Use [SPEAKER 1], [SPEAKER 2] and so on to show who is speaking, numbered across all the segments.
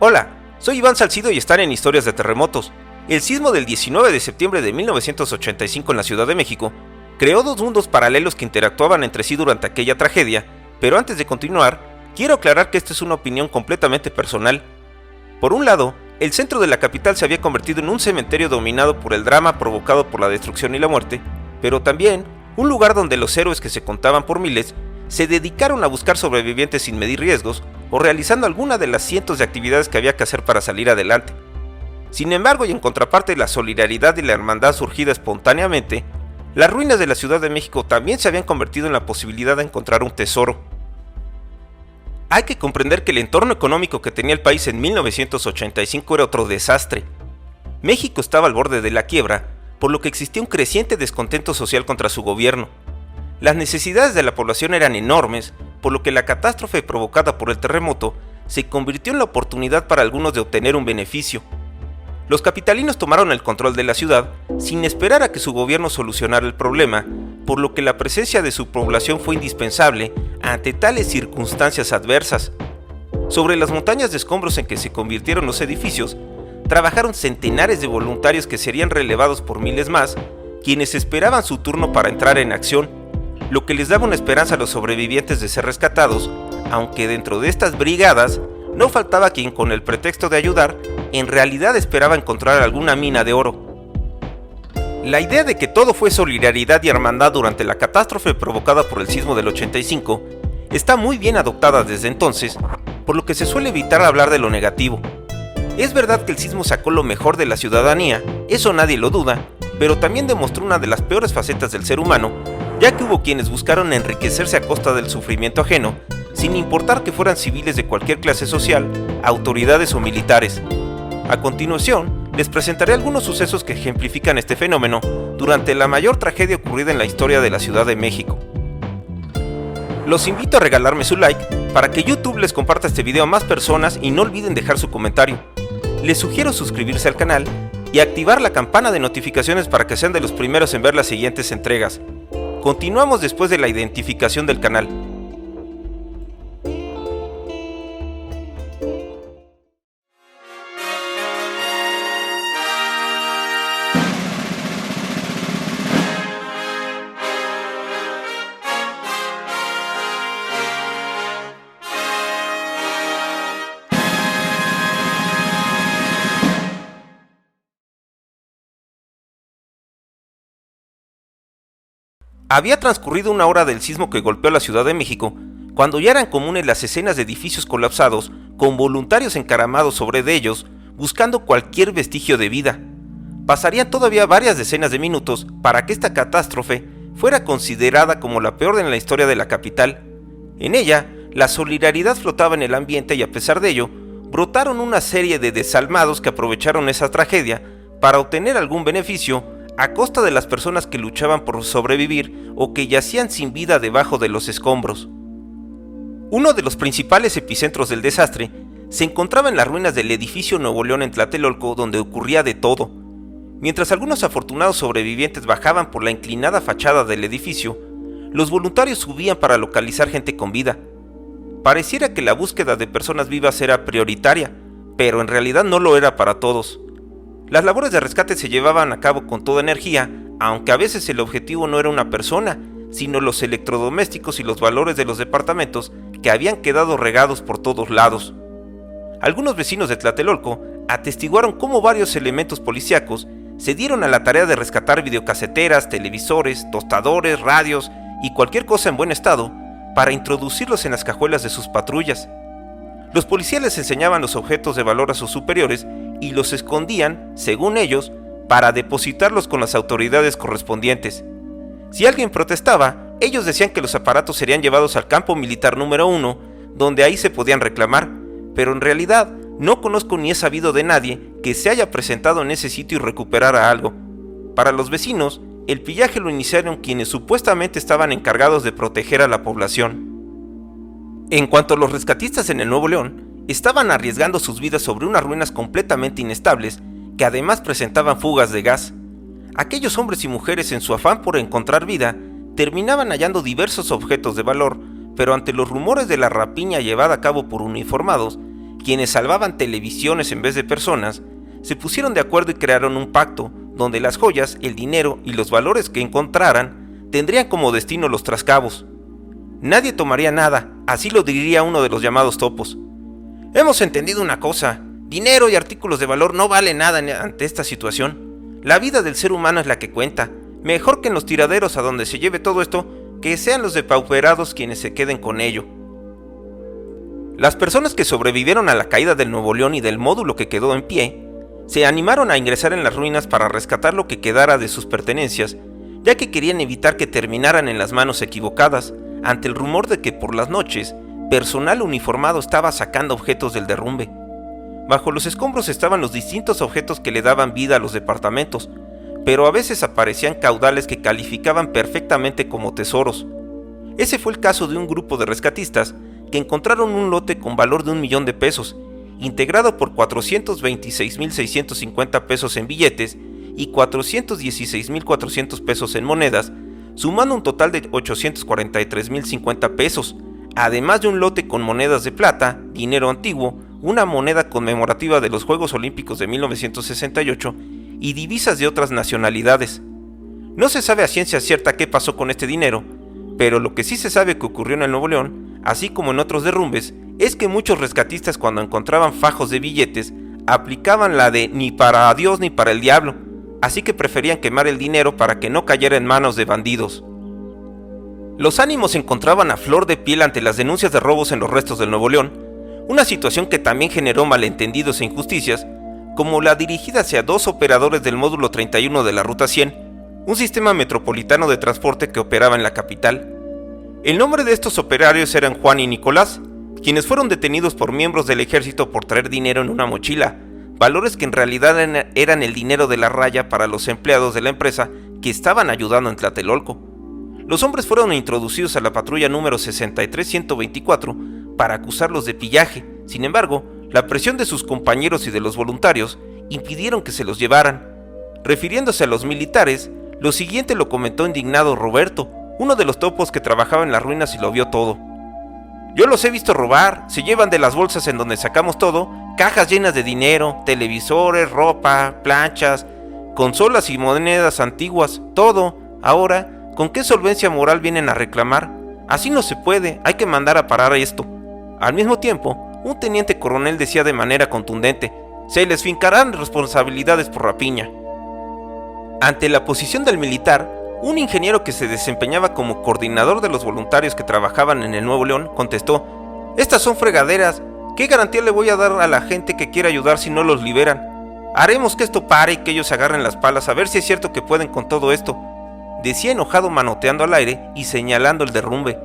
[SPEAKER 1] Hola, soy Iván Salcido y están en Historias de Terremotos. El sismo del 19 de septiembre de 1985 en la Ciudad de México creó dos mundos paralelos que interactuaban entre sí durante aquella tragedia, pero antes de continuar, quiero aclarar que esta es una opinión completamente personal. Por un lado, el centro de la capital se había convertido en un cementerio dominado por el drama provocado por la destrucción y la muerte, pero también un lugar donde los héroes que se contaban por miles se dedicaron a buscar sobrevivientes sin medir riesgos o realizando alguna de las cientos de actividades que había que hacer para salir adelante. Sin embargo, y en contraparte de la solidaridad y la hermandad surgida espontáneamente, las ruinas de la Ciudad de México también se habían convertido en la posibilidad de encontrar un tesoro. Hay que comprender que el entorno económico que tenía el país en 1985 era otro desastre. México estaba al borde de la quiebra, por lo que existía un creciente descontento social contra su gobierno. Las necesidades de la población eran enormes, por lo que la catástrofe provocada por el terremoto se convirtió en la oportunidad para algunos de obtener un beneficio. Los capitalinos tomaron el control de la ciudad sin esperar a que su gobierno solucionara el problema, por lo que la presencia de su población fue indispensable ante tales circunstancias adversas. Sobre las montañas de escombros en que se convirtieron los edificios, trabajaron centenares de voluntarios que serían relevados por miles más, quienes esperaban su turno para entrar en acción, lo que les daba una esperanza a los sobrevivientes de ser rescatados, aunque dentro de estas brigadas no faltaba quien con el pretexto de ayudar, en realidad esperaba encontrar alguna mina de oro. La idea de que todo fue solidaridad y hermandad durante la catástrofe provocada por el sismo del 85 está muy bien adoptada desde entonces, por lo que se suele evitar hablar de lo negativo. Es verdad que el sismo sacó lo mejor de la ciudadanía, eso nadie lo duda, pero también demostró una de las peores facetas del ser humano, ya que hubo quienes buscaron enriquecerse a costa del sufrimiento ajeno, sin importar que fueran civiles de cualquier clase social, autoridades o militares. A continuación, les presentaré algunos sucesos que ejemplifican este fenómeno durante la mayor tragedia ocurrida en la historia de la Ciudad de México. Los invito a regalarme su like para que YouTube les comparta este video a más personas y no olviden dejar su comentario. Les sugiero suscribirse al canal y activar la campana de notificaciones para que sean de los primeros en ver las siguientes entregas. Continuamos después de la identificación del canal. Había transcurrido una hora del sismo que golpeó la Ciudad de México, cuando ya eran comunes las escenas de edificios colapsados, con voluntarios encaramados sobre de ellos, buscando cualquier vestigio de vida. Pasarían todavía varias decenas de minutos para que esta catástrofe fuera considerada como la peor en la historia de la capital. En ella, la solidaridad flotaba en el ambiente y a pesar de ello, brotaron una serie de desalmados que aprovecharon esa tragedia para obtener algún beneficio a costa de las personas que luchaban por sobrevivir o que yacían sin vida debajo de los escombros. Uno de los principales epicentros del desastre se encontraba en las ruinas del edificio Nuevo León en Tlatelolco, donde ocurría de todo. Mientras algunos afortunados sobrevivientes bajaban por la inclinada fachada del edificio, los voluntarios subían para localizar gente con vida. Pareciera que la búsqueda de personas vivas era prioritaria, pero en realidad no lo era para todos. Las labores de rescate se llevaban a cabo con toda energía, aunque a veces el objetivo no era una persona, sino los electrodomésticos y los valores de los departamentos que habían quedado regados por todos lados. Algunos vecinos de Tlatelolco atestiguaron cómo varios elementos policíacos se dieron a la tarea de rescatar videocaseteras, televisores, tostadores, radios y cualquier cosa en buen estado para introducirlos en las cajuelas de sus patrullas. Los policías les enseñaban los objetos de valor a sus superiores y los escondían, según ellos, para depositarlos con las autoridades correspondientes. Si alguien protestaba, ellos decían que los aparatos serían llevados al campo militar número 1, donde ahí se podían reclamar, pero en realidad no conozco ni he sabido de nadie que se haya presentado en ese sitio y recuperara algo. Para los vecinos, el pillaje lo iniciaron quienes supuestamente estaban encargados de proteger a la población. En cuanto a los rescatistas en el Nuevo León, estaban arriesgando sus vidas sobre unas ruinas completamente inestables que además presentaban fugas de gas. Aquellos hombres y mujeres en su afán por encontrar vida terminaban hallando diversos objetos de valor, pero ante los rumores de la rapiña llevada a cabo por uniformados, quienes salvaban televisiones en vez de personas, se pusieron de acuerdo y crearon un pacto donde las joyas, el dinero y los valores que encontraran tendrían como destino los trascabos. Nadie tomaría nada, así lo diría uno de los llamados topos. Hemos entendido una cosa: dinero y artículos de valor no valen nada ante esta situación. La vida del ser humano es la que cuenta. Mejor que en los tiraderos a donde se lleve todo esto, que sean los depauperados quienes se queden con ello. Las personas que sobrevivieron a la caída del Nuevo León y del módulo que quedó en pie, se animaron a ingresar en las ruinas para rescatar lo que quedara de sus pertenencias, ya que querían evitar que terminaran en las manos equivocadas, ante el rumor de que por las noches, personal uniformado estaba sacando objetos del derrumbe. Bajo los escombros estaban los distintos objetos que le daban vida a los departamentos, pero a veces aparecían caudales que calificaban perfectamente como tesoros. Ese fue el caso de un grupo de rescatistas que encontraron un lote con valor de $1.000.000, integrado por 426.650 pesos en billetes y 416.400 pesos en monedas, sumando un total de 843.050 pesos, además de un lote con monedas de plata, dinero antiguo, una moneda conmemorativa de los Juegos Olímpicos de 1968 y divisas de otras nacionalidades. No se sabe a ciencia cierta qué pasó con este dinero, pero lo que sí se sabe que ocurrió en el Nuevo León, así como en otros derrumbes, es que muchos rescatistas, cuando encontraban fajos de billetes, aplicaban la de ni para Dios ni para el diablo, así que preferían quemar el dinero para que no cayera en manos de bandidos. Los ánimos se encontraban a flor de piel ante las denuncias de robos en los restos del Nuevo León, una situación que también generó malentendidos e injusticias, como la dirigida hacia dos operadores del módulo 31 de la Ruta 100, un sistema metropolitano de transporte que operaba en la capital. El nombre de estos operarios eran Juan y Nicolás, quienes fueron detenidos por miembros del ejército por traer dinero en una mochila, valores que en realidad eran el dinero de la raya para los empleados de la empresa que estaban ayudando en Tlatelolco. Los hombres fueron introducidos a la patrulla número 63124 para acusarlos de pillaje. Sin embargo, la presión de sus compañeros y de los voluntarios impidieron que se los llevaran. Refiriéndose a los militares, lo siguiente lo comentó indignado Roberto, uno de los topos que trabajaba en las ruinas y lo vio todo. Yo los he visto robar, se llevan de las bolsas en donde sacamos todo, cajas llenas de dinero, televisores, ropa, planchas, consolas y monedas antiguas, todo. Ahora, ¿con qué solvencia moral vienen a reclamar? Así no se puede, hay que mandar a parar esto. Al mismo tiempo, un teniente coronel decía de manera contundente: se les fincarán responsabilidades por rapiña. Ante la posición del militar, un ingeniero que se desempeñaba como coordinador de los voluntarios que trabajaban en el Nuevo León contestó: estas son fregaderas, ¿qué garantía le voy a dar a la gente que quiera ayudar si no los liberan? Haremos que esto pare y que ellos agarren las palas a ver si es cierto que pueden con todo esto, decía enojado manoteando al aire y señalando el derrumbe.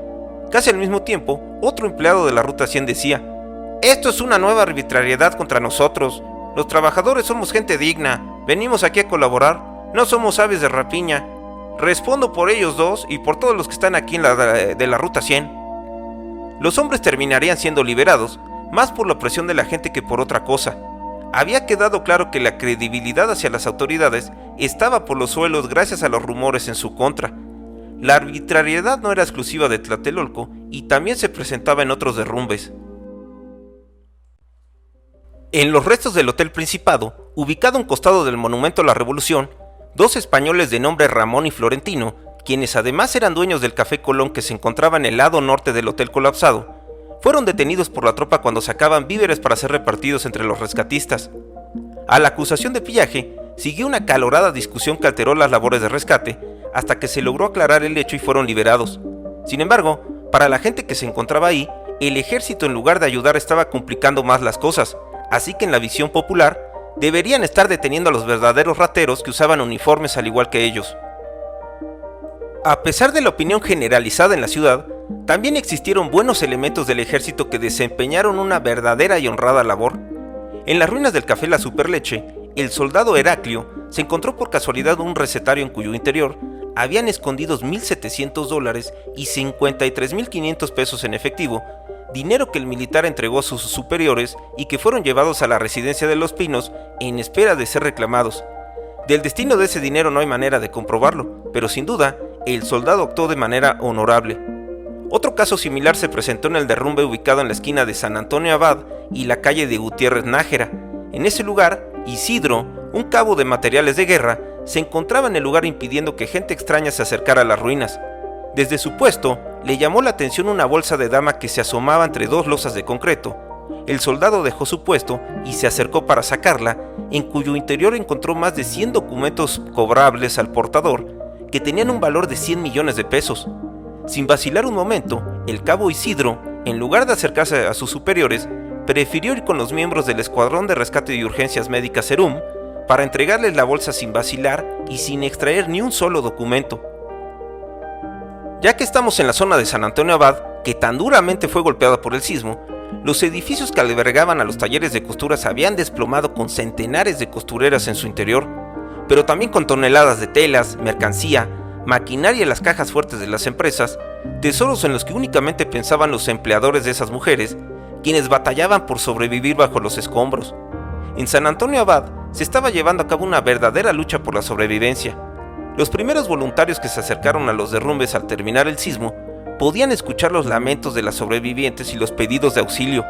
[SPEAKER 1] Casi al mismo tiempo, otro empleado de la Ruta 100 decía: esto es una nueva arbitrariedad contra nosotros, los trabajadores somos gente digna, venimos aquí a colaborar, no somos aves de rapiña. Respondo por ellos dos y por todos los que están aquí de la Ruta 100. Los hombres terminarían siendo liberados, más por la presión de la gente que por otra cosa. Había quedado claro que la credibilidad hacia las autoridades estaba por los suelos gracias a los rumores en su contra. La arbitrariedad no era exclusiva de Tlatelolco y también se presentaba en otros derrumbes. En los restos del Hotel Principado, ubicado a un costado del Monumento a la Revolución, dos españoles de nombre Ramón y Florentino, quienes además eran dueños del Café Colón que se encontraba en el lado norte del hotel colapsado, fueron detenidos por la tropa cuando sacaban víveres para ser repartidos entre los rescatistas. A la acusación de pillaje siguió una acalorada discusión que alteró las labores de rescate hasta que se logró aclarar el hecho y fueron liberados. Sin embargo, para la gente que se encontraba ahí, el ejército en lugar de ayudar estaba complicando más las cosas, así que en la visión popular deberían estar deteniendo a los verdaderos rateros que usaban uniformes al igual que ellos. A pesar de la opinión generalizada en la ciudad, también existieron buenos elementos del ejército que desempeñaron una verdadera y honrada labor. En las ruinas del Café La Superleche, el soldado Heraclio se encontró por casualidad un recetario en cuyo interior habían escondidos $1,700 y 53.500 pesos en efectivo, dinero que el militar entregó a sus superiores y que fueron llevados a la residencia de Los Pinos en espera de ser reclamados. Del destino de ese dinero no hay manera de comprobarlo, pero sin duda, el soldado actuó de manera honorable. Otro caso similar se presentó en el derrumbe ubicado en la esquina de San Antonio Abad y la calle de Gutiérrez Nájera. En ese lugar, Isidro, un cabo de materiales de guerra, se encontraba en el lugar impidiendo que gente extraña se acercara a las ruinas. Desde su puesto, le llamó la atención una bolsa de dama que se asomaba entre dos losas de concreto. El soldado dejó su puesto y se acercó para sacarla, en cuyo interior encontró más de 100 documentos cobrables al portador, que tenían un valor de 100 millones de pesos. Sin vacilar un momento, el cabo Isidro, en lugar de acercarse a sus superiores, prefirió ir con los miembros del Escuadrón de Rescate y Urgencias Médicas Serum para entregarles la bolsa sin vacilar y sin extraer ni un solo documento. Ya que estamos en la zona de San Antonio Abad, que tan duramente fue golpeada por el sismo, los edificios que albergaban a los talleres de costura se habían desplomado con centenares de costureras en su interior, pero también con toneladas de telas, mercancía, maquinaria y las cajas fuertes de las empresas, tesoros en los que únicamente pensaban los empleadores de esas mujeres, quienes batallaban por sobrevivir bajo los escombros. En San Antonio Abad se estaba llevando a cabo una verdadera lucha por la sobrevivencia. Los primeros voluntarios que se acercaron a los derrumbes al terminar el sismo podían escuchar los lamentos de las sobrevivientes y los pedidos de auxilio.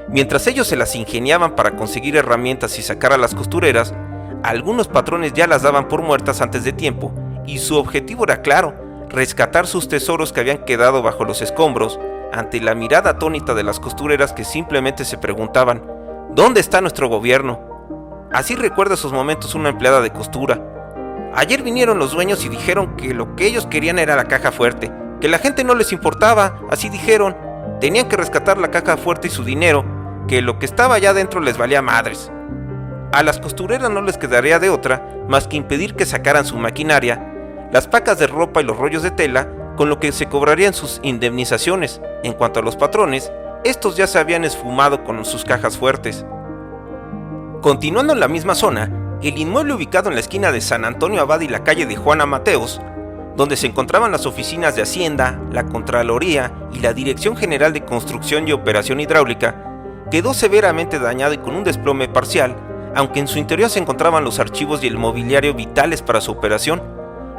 [SPEAKER 1] Mientras ellos se las ingeniaban para conseguir herramientas y sacar a las costureras, algunos patrones ya las daban por muertas antes de tiempo, y su objetivo era claro: rescatar sus tesoros que habían quedado bajo los escombros, ante la mirada atónita de las costureras que simplemente se preguntaban: ¿dónde está nuestro gobierno? Así recuerda esos momentos una empleada de costura. Ayer vinieron los dueños y dijeron que lo que ellos querían era la caja fuerte, que la gente no les importaba, así dijeron, tenían que rescatar la caja fuerte y su dinero, que lo que estaba allá adentro les valía madres. A las costureras no les quedaría de otra más que impedir que sacaran su maquinaria, las pacas de ropa y los rollos de tela, con lo que se cobrarían sus indemnizaciones. En cuanto a los patrones, estos ya se habían esfumado con sus cajas fuertes. Continuando en la misma zona, el inmueble ubicado en la esquina de San Antonio Abad y la calle de Juana Mateos, donde se encontraban las oficinas de Hacienda, la Contraloría y la Dirección General de Construcción y Operación Hidráulica, quedó severamente dañado y con un desplome parcial, aunque en su interior se encontraban los archivos y el mobiliario vitales para su operación,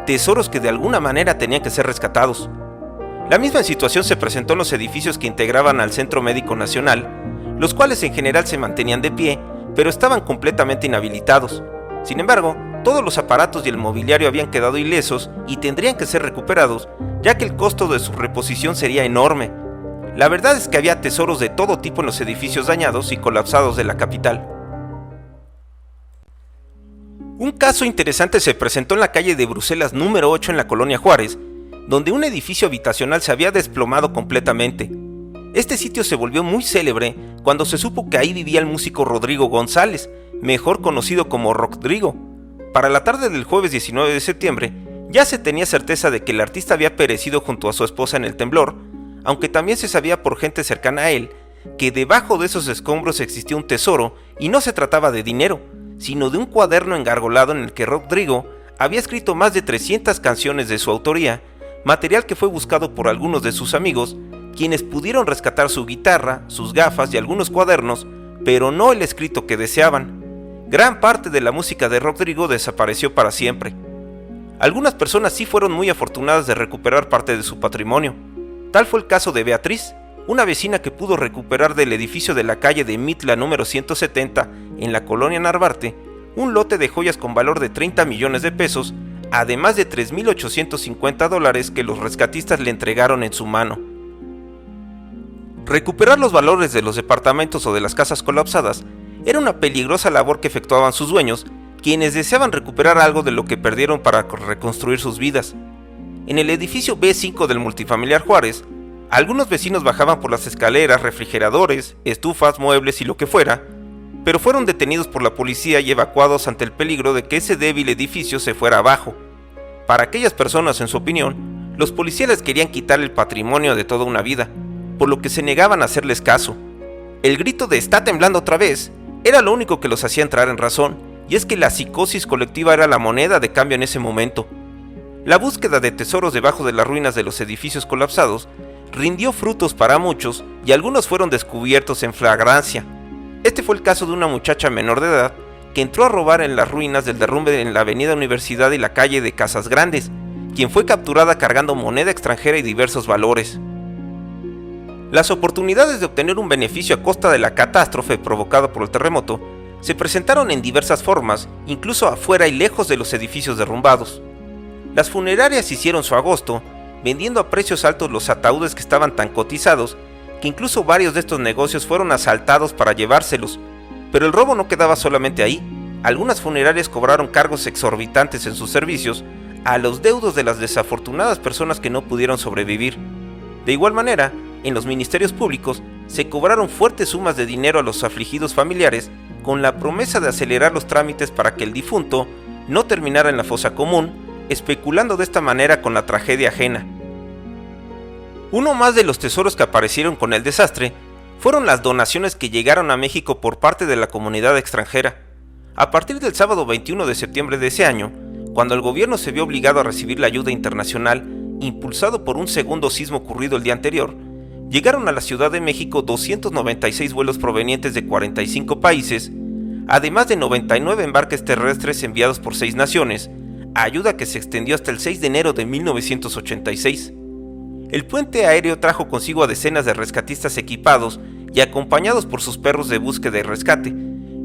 [SPEAKER 1] tesoros que de alguna manera tenían que ser rescatados. La misma situación se presentó en los edificios que integraban al Centro Médico Nacional, los cuales en general se mantenían de pie, pero estaban completamente inhabilitados. Sin embargo, todos los aparatos y el mobiliario habían quedado ilesos y tendrían que ser recuperados, ya que el costo de su reposición sería enorme. La verdad es que había tesoros de todo tipo en los edificios dañados y colapsados de la capital. Un caso interesante se presentó en la calle de Bruselas número 8 en la colonia Juárez, donde un edificio habitacional se había desplomado completamente. Este sitio se volvió muy célebre cuando se supo que ahí vivía el músico Rodrigo González, mejor conocido como Rodrigo. Para la tarde del jueves 19 de septiembre, ya se tenía certeza de que el artista había perecido junto a su esposa en el temblor, aunque también se sabía por gente cercana a él que debajo de esos escombros existía un tesoro y no se trataba de dinero, sino de un cuaderno engargolado en el que Rodrigo había escrito más de 300 canciones de su autoría, material que fue buscado por algunos de sus amigos, quienes pudieron rescatar su guitarra, sus gafas y algunos cuadernos, pero no el escrito que deseaban. Gran parte de la música de Rodrigo desapareció para siempre. Algunas personas sí fueron muy afortunadas de recuperar parte de su patrimonio. Tal fue el caso de Beatriz, una vecina que pudo recuperar del edificio de la calle de Mitla número 170 en la colonia Narvarte un lote de joyas con valor de 30 millones de pesos, además de $3,850 que los rescatistas le entregaron en su mano. Recuperar los valores de los departamentos o de las casas colapsadas era una peligrosa labor que efectuaban sus dueños, quienes deseaban recuperar algo de lo que perdieron para reconstruir sus vidas. En el edificio B5 del multifamiliar Juárez, algunos vecinos bajaban por las escaleras refrigeradores, estufas, muebles y lo que fuera, pero fueron detenidos por la policía y evacuados ante el peligro de que ese débil edificio se fuera abajo. Para aquellas personas, en su opinión, los policías les querían quitar el patrimonio de toda una vida, por lo que se negaban a hacerles caso. El grito de "está temblando otra vez" era lo único que los hacía entrar en razón, y es que la psicosis colectiva era la moneda de cambio en ese momento. La búsqueda de tesoros debajo de las ruinas de los edificios colapsados rindió frutos para muchos y algunos fueron descubiertos en flagrancia. Este fue el caso de una muchacha menor de edad que entró a robar en las ruinas del derrumbe en la avenida Universidad y la calle de Casas Grandes, quien fue capturada cargando moneda extranjera y diversos valores. Las oportunidades de obtener un beneficio a costa de la catástrofe provocada por el terremoto se presentaron en diversas formas, incluso afuera y lejos de los edificios derrumbados. Las funerarias hicieron su agosto, vendiendo a precios altos los ataúdes que estaban tan cotizados que incluso varios de estos negocios fueron asaltados para llevárselos. Pero el robo no quedaba solamente ahí. Algunas funerarias cobraron cargos exorbitantes en sus servicios a los deudos de las desafortunadas personas que no pudieron sobrevivir. De igual manera, en los ministerios públicos se cobraron fuertes sumas de dinero a los afligidos familiares con la promesa de acelerar los trámites para que el difunto no terminara en la fosa común, especulando de esta manera con la tragedia ajena. Uno más de los tesoros que aparecieron con el desastre fueron las donaciones que llegaron a México por parte de la comunidad extranjera. A partir del sábado 21 de septiembre de ese año, cuando el gobierno se vio obligado a recibir la ayuda internacional, impulsado por un segundo sismo ocurrido el día anterior, llegaron a la Ciudad de México 296 vuelos provenientes de 45 países, además de 99 embarques terrestres enviados por 6 naciones, ayuda que se extendió hasta el 6 de enero de 1986. El puente aéreo trajo consigo a decenas de rescatistas equipados y acompañados por sus perros de búsqueda y rescate,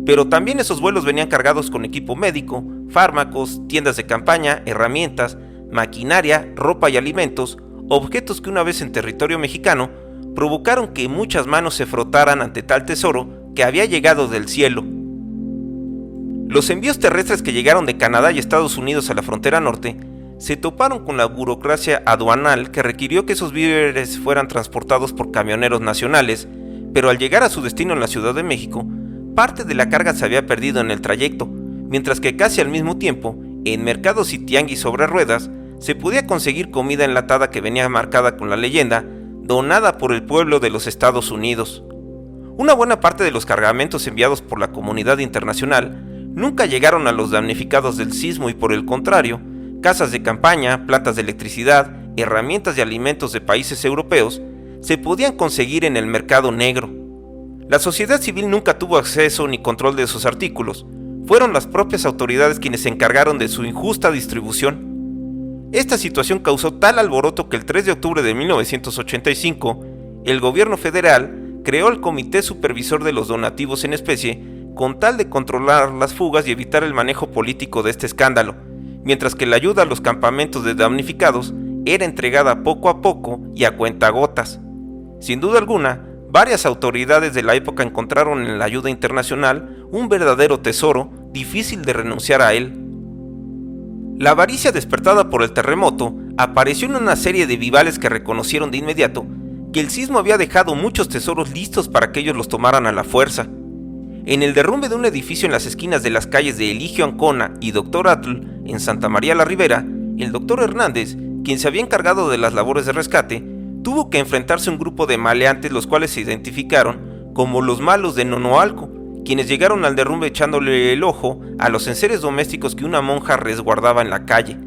[SPEAKER 1] pero también esos vuelos venían cargados con equipo médico, fármacos, tiendas de campaña, herramientas, maquinaria, ropa y alimentos, objetos que una vez en territorio mexicano provocaron que muchas manos se frotaran ante tal tesoro que había llegado del cielo. Los envíos terrestres que llegaron de Canadá y Estados Unidos a la frontera norte se toparon con la burocracia aduanal que requirió que esos víveres fueran transportados por camioneros nacionales, pero al llegar a su destino en la Ciudad de México, parte de la carga se había perdido en el trayecto, mientras que casi al mismo tiempo, en mercados y tianguis sobre ruedas, se podía conseguir comida enlatada que venía marcada con la leyenda donada por el pueblo de los Estados Unidos. Una buena parte de los cargamentos enviados por la comunidad internacional nunca llegaron a los damnificados del sismo y por el contrario, casas de campaña, plantas de electricidad, herramientas y alimentos de países europeos se podían conseguir en el mercado negro. La sociedad civil nunca tuvo acceso ni control de esos artículos, fueron las propias autoridades quienes se encargaron de su injusta distribución. Esta situación causó tal alboroto que el 3 de octubre de 1985, el gobierno federal creó el Comité Supervisor de los Donativos en Especie con tal de controlar las fugas y evitar el manejo político de este escándalo, mientras que la ayuda a los campamentos de damnificados era entregada poco a poco y a cuentagotas. Sin duda alguna, varias autoridades de la época encontraron en la ayuda internacional un verdadero tesoro, difícil de renunciar a él. La avaricia despertada por el terremoto apareció en una serie de vivales que reconocieron de inmediato que el sismo había dejado muchos tesoros listos para que ellos los tomaran a la fuerza. En el derrumbe de un edificio en las esquinas de las calles de Eligio Ancona y Dr. Atl, en Santa María la Ribera, el Dr. Hernández, quien se había encargado de las labores de rescate, tuvo que enfrentarse a un grupo de maleantes los cuales se identificaron como los malos de Nonoalco, quienes llegaron al derrumbe echándole el ojo a los enseres domésticos que una monja resguardaba en la calle.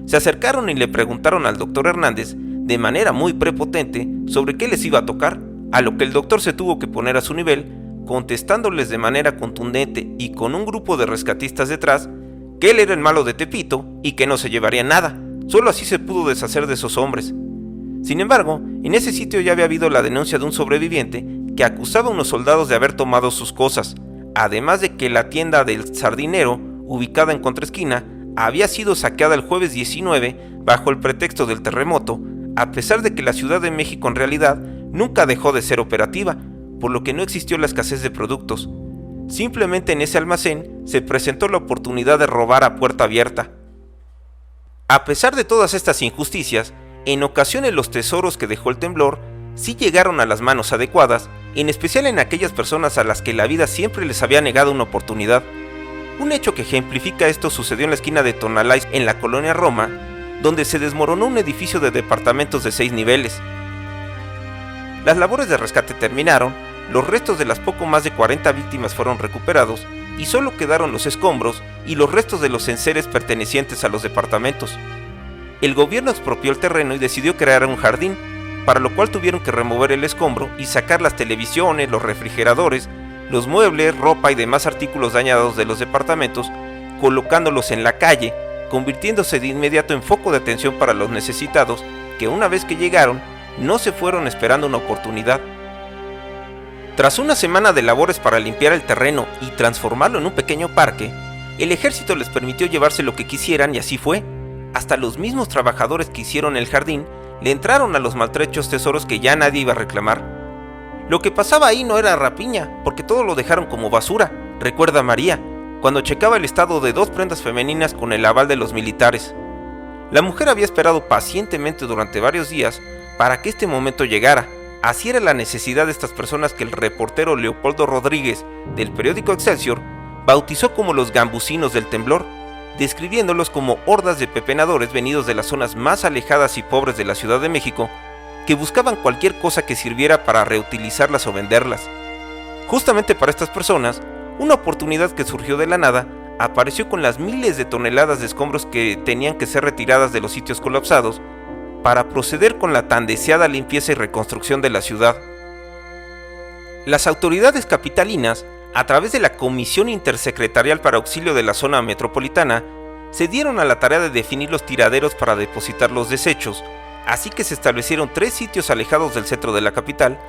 [SPEAKER 1] Se acercaron y le preguntaron al Dr. Hernández, de manera muy prepotente, sobre qué les iba a tocar, a lo que el doctor se tuvo que poner a su nivel, contestándoles de manera contundente y con un grupo de rescatistas detrás, que él era el malo de Tepito y que no se llevaría nada, solo así se pudo deshacer de esos hombres. Sin embargo, en ese sitio ya había habido la denuncia de un sobreviviente que acusaba a unos soldados de haber tomado sus cosas, además de que la tienda del sardinero, ubicada en contraesquina, había sido saqueada el jueves 19 bajo el pretexto del terremoto, a pesar de que la Ciudad de México en realidad nunca dejó de ser operativa, por lo que no existió la escasez de productos. Simplemente en ese almacén se presentó la oportunidad de robar a puerta abierta. A pesar de todas estas injusticias, en ocasiones los tesoros que dejó el temblor sí llegaron a las manos adecuadas, en especial en aquellas personas a las que la vida siempre les había negado una oportunidad. Un hecho que ejemplifica esto sucedió en la esquina de Tonalá, en la colonia Roma, donde se desmoronó un edificio de departamentos de 6 niveles. Las labores de rescate terminaron, los restos de las poco más de 40 víctimas fueron recuperados y solo quedaron los escombros y los restos de los enseres pertenecientes a los departamentos. El gobierno expropió el terreno y decidió crear un jardín, para lo cual tuvieron que remover el escombro y sacar las televisiones, los refrigeradores, los muebles, ropa y demás artículos dañados de los departamentos, colocándolos en la calle, convirtiéndose de inmediato en foco de atención para los necesitados, que una vez que llegaron, no se fueron esperando una oportunidad. Tras una semana de labores para limpiar el terreno y transformarlo en un pequeño parque, el ejército les permitió llevarse lo que quisieran y así fue. Hasta los mismos trabajadores que hicieron el jardín le entraron a los maltrechos tesoros que ya nadie iba a reclamar. Lo que pasaba ahí no era rapiña, porque todo lo dejaron como basura, recuerda María, cuando checaba el estado de 2 prendas femeninas con el aval de los militares. La mujer había esperado pacientemente durante varios días para que este momento llegara. Así era la necesidad de estas personas que el reportero Leopoldo Rodríguez, del periódico Excelsior, bautizó como los gambusinos del temblor, describiéndolos como hordas de pepenadores venidos de las zonas más alejadas y pobres de la Ciudad de México, que buscaban cualquier cosa que sirviera para reutilizarlas o venderlas. Justamente para estas personas, una oportunidad que surgió de la nada apareció con las miles de toneladas de escombros que tenían que ser retiradas de los sitios colapsados para proceder con la tan deseada limpieza y reconstrucción de la ciudad. Las autoridades capitalinas, a través de la Comisión Intersecretarial para Auxilio de la Zona Metropolitana, se dieron a la tarea de definir los tiraderos para depositar los desechos, así que se establecieron 3 sitios alejados del centro de la capital,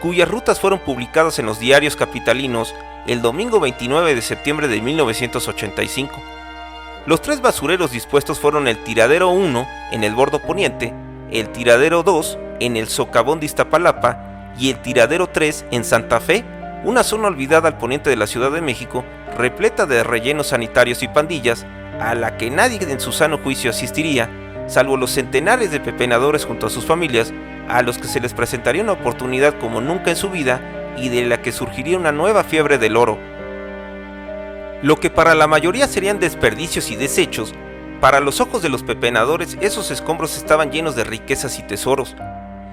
[SPEAKER 1] cuyas rutas fueron publicadas en los diarios capitalinos el domingo 29 de septiembre de 1985. Los 3 basureros dispuestos fueron el tiradero 1 en el bordo poniente, el tiradero 2 en el socavón de Iztapalapa y el tiradero 3 en Santa Fe, una zona olvidada al poniente de la Ciudad de México, repleta de rellenos sanitarios y pandillas, a la que nadie en su sano juicio asistiría, salvo los centenares de pepenadores junto a sus familias, a los que se les presentaría una oportunidad como nunca en su vida y de la que surgiría una nueva fiebre del oro. Lo que para la mayoría serían desperdicios y desechos, para los ojos de los pepenadores esos escombros estaban llenos de riquezas y tesoros.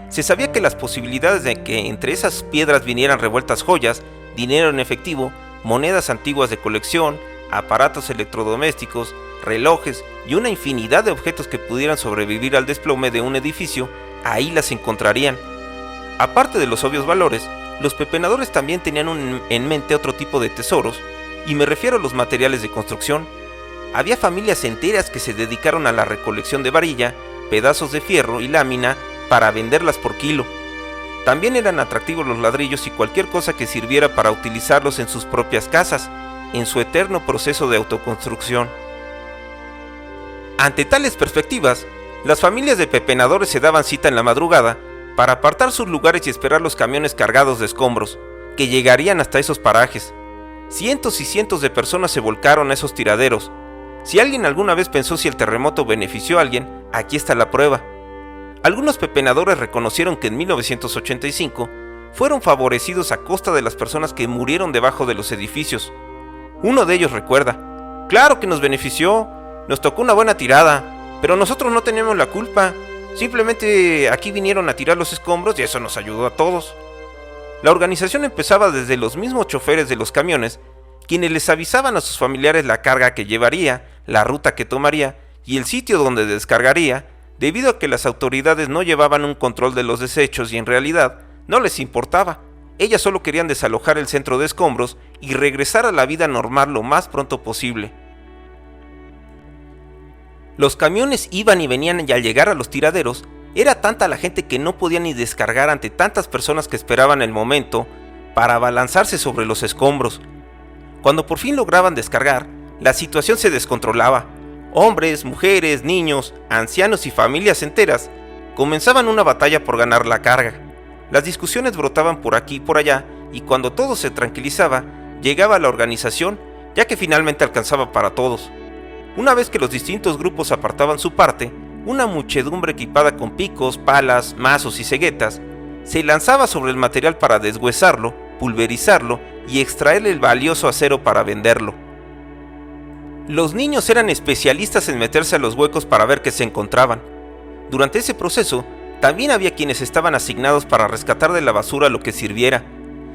[SPEAKER 1] Se sabía que las posibilidades de que entre esas piedras vinieran revueltas joyas, dinero en efectivo, monedas antiguas de colección, aparatos electrodomésticos, relojes y una infinidad de objetos que pudieran sobrevivir al desplome de un edificio, ahí las encontrarían. Aparte de los obvios valores, los pepenadores también tenían en mente otro tipo de tesoros, y me refiero a los materiales de construcción. Había familias enteras que se dedicaron a la recolección de varilla, pedazos de fierro y lámina para venderlas por kilo. También eran atractivos los ladrillos y cualquier cosa que sirviera para utilizarlos en sus propias casas, en su eterno proceso de autoconstrucción. Ante tales perspectivas, las familias de pepenadores se daban cita en la madrugada para apartar sus lugares y esperar los camiones cargados de escombros, que llegarían hasta esos parajes. Cientos y cientos de personas se volcaron a esos tiraderos. Si alguien alguna vez pensó si el terremoto benefició a alguien, aquí está la prueba. Algunos pepenadores reconocieron que en 1985 fueron favorecidos a costa de las personas que murieron debajo de los edificios. Uno de ellos recuerda: claro que nos benefició, nos tocó una buena tirada, pero nosotros no teníamos la culpa. Simplemente aquí vinieron a tirar los escombros y eso nos ayudó a todos. La organización empezaba desde los mismos choferes de los camiones, quienes les avisaban a sus familiares la carga que llevaría, la ruta que tomaría y el sitio donde descargaría, debido a que las autoridades no llevaban un control de los desechos y en realidad no les importaba. Ellas solo querían desalojar el centro de escombros y regresar a la vida normal lo más pronto posible. Los camiones iban y venían y al llegar a los tiraderos, era tanta la gente que no podía ni descargar ante tantas personas que esperaban el momento para abalanzarse sobre los escombros. Cuando por fin lograban descargar, la situación se descontrolaba. Hombres, mujeres, niños, ancianos y familias enteras comenzaban una batalla por ganar la carga. Las discusiones brotaban por aquí y por allá, y cuando todo se tranquilizaba, llegaba la organización, ya que finalmente alcanzaba para todos. Una vez que los distintos grupos apartaban su parte, una muchedumbre equipada con picos, palas, mazos y ceguetas se lanzaba sobre el material para deshuesarlo, pulverizarlo y extraer el valioso acero para venderlo. Los niños eran especialistas en meterse a los huecos para ver qué se encontraban. Durante ese proceso, también había quienes estaban asignados para rescatar de la basura lo que sirviera.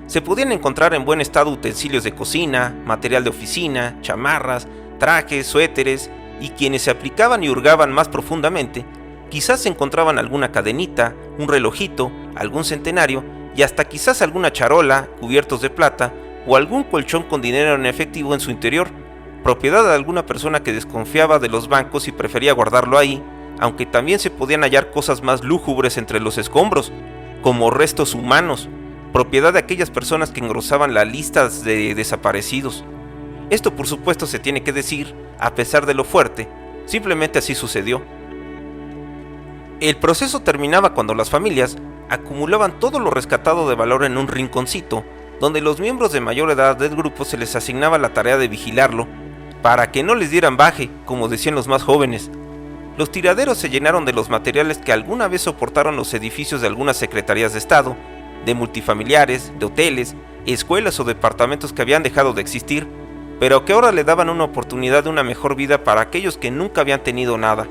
[SPEAKER 1] Se podían encontrar en buen estado utensilios de cocina, material de oficina, chamarras, trajes, suéteres, y quienes se aplicaban y hurgaban más profundamente, quizás encontraban alguna cadenita, un relojito, algún centenario y hasta quizás alguna charola, cubiertos de plata o algún colchón con dinero en efectivo en su interior, propiedad de alguna persona que desconfiaba de los bancos y prefería guardarlo ahí, aunque también se podían hallar cosas más lúgubres entre los escombros, como restos humanos, propiedad de aquellas personas que engrosaban las listas de desaparecidos. Esto por supuesto se tiene que decir, a pesar de lo fuerte, simplemente así sucedió. El proceso terminaba cuando las familias acumulaban todo lo rescatado de valor en un rinconcito, donde los miembros de mayor edad del grupo se les asignaba la tarea de vigilarlo, para que no les dieran baje, como decían los más jóvenes. Los tiraderos se llenaron de los materiales que alguna vez soportaron los edificios de algunas secretarías de Estado, de multifamiliares, de hoteles, escuelas o departamentos que habían dejado de existir, pero que ahora le daban una oportunidad de una mejor vida para aquellos que nunca habían tenido nada.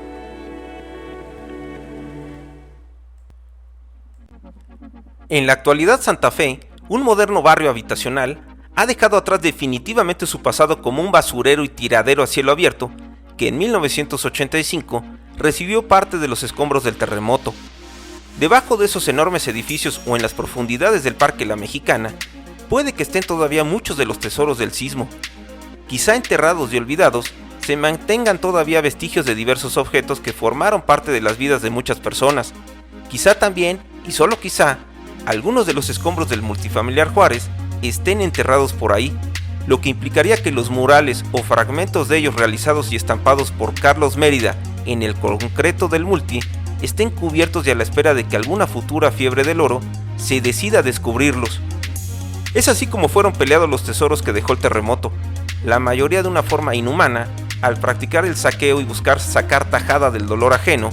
[SPEAKER 1] En la actualidad, Santa Fe, un moderno barrio habitacional, ha dejado atrás definitivamente su pasado como un basurero y tiradero a cielo abierto, que en 1985 recibió parte de los escombros del terremoto. Debajo de esos enormes edificios o en las profundidades del Parque La Mexicana, puede que estén todavía muchos de los tesoros del sismo. Quizá enterrados y olvidados, se mantengan todavía vestigios de diversos objetos que formaron parte de las vidas de muchas personas. Quizá también, y solo quizá, algunos de los escombros del multifamiliar Juárez estén enterrados por ahí, lo que implicaría que los murales o fragmentos de ellos realizados y estampados por Carlos Mérida en el concreto del multi estén cubiertos y a la espera de que alguna futura fiebre del oro se decida a descubrirlos. Es así como fueron peleados los tesoros que dejó el terremoto, la mayoría de una forma inhumana, al practicar el saqueo y buscar sacar tajada del dolor ajeno,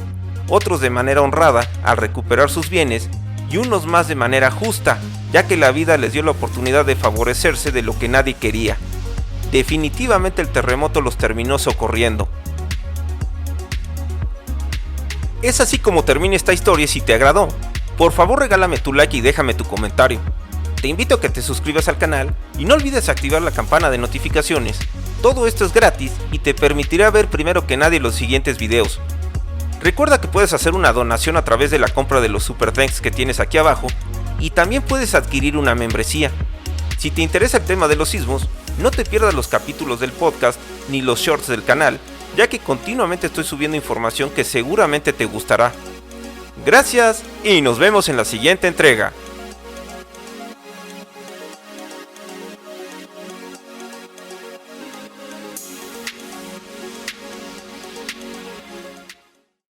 [SPEAKER 1] otros de manera honrada al recuperar sus bienes y unos más de manera justa, ya que la vida les dio la oportunidad de favorecerse de lo que nadie quería. Definitivamente el terremoto los terminó socorriendo. Es así como termina esta historia. Si te agradó, por favor regálame tu like y déjame tu comentario. Te invito a que te suscribas al canal y no olvides activar la campana de notificaciones. Todo esto es gratis y te permitirá ver primero que nadie los siguientes videos. Recuerda que puedes hacer una donación a través de la compra de los super thanks que tienes aquí abajo y también puedes adquirir una membresía. Si te interesa el tema de los sismos, no te pierdas los capítulos del podcast ni los shorts del canal, ya que continuamente estoy subiendo información que seguramente te gustará. Gracias y nos vemos en la siguiente entrega.